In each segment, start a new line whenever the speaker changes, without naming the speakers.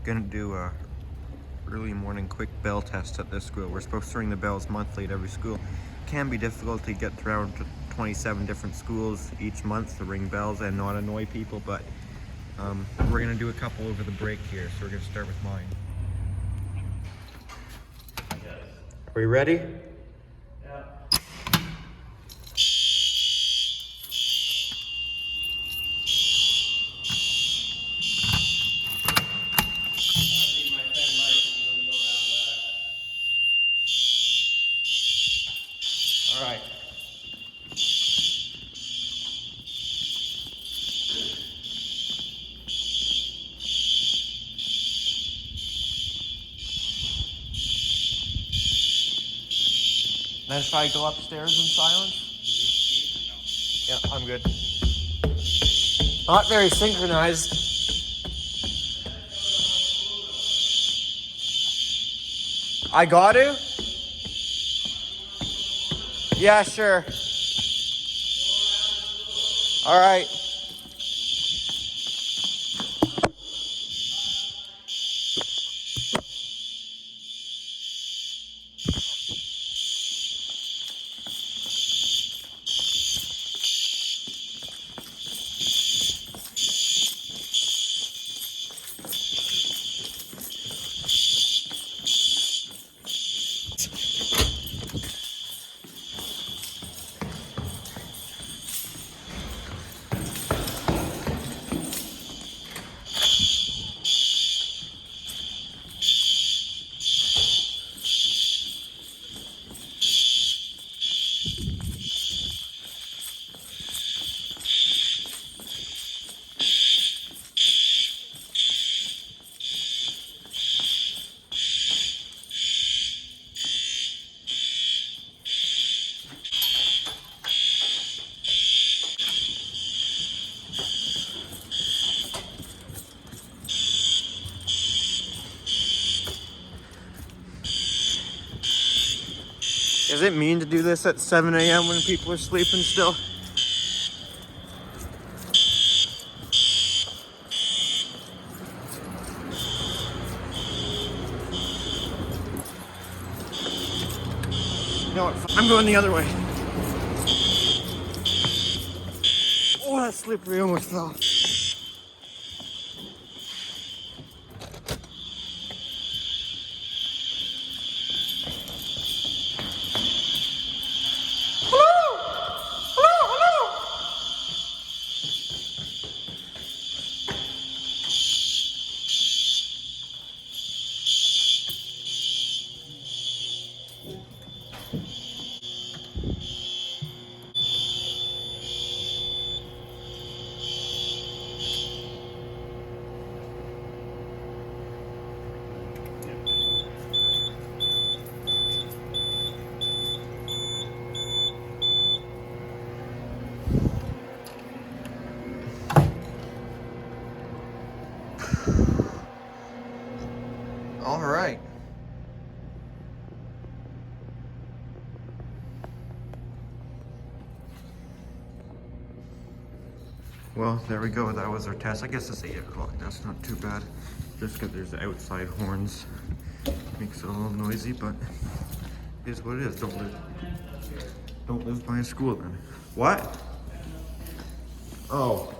Gonna do a early morning quick bell test at this school. We're supposed to ring the bells monthly at every school. Can be difficult to get around to 27 different schools each month to ring bells and not annoy people, but we're gonna do a couple over the break here, so we're gonna start with mine. Are you ready?
Yeah.
All right. Then should I go upstairs in silence? Yeah, I'm good. Not very synchronized. I got to? Yeah, sure. All right. Is it mean to do this at 7 a.m. when people are sleeping still? You know what? I'm going the other way. Oh, that's slippery. Almost fell. All right. Well, there we go. That was our test. I guess it's 8 o'clock. That's not too bad. Just because there's outside horns. Makes it a little noisy, but it is what it is. Don't live by a school then. What? Oh.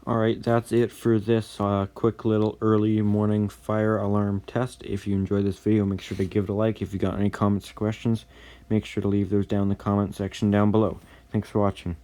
Alright, that's it for this quick little early morning fire alarm test. If you enjoyed this video, make sure to give it a like. If you got any comments or questions, make sure to leave those down in the comment section down below. Thanks for watching.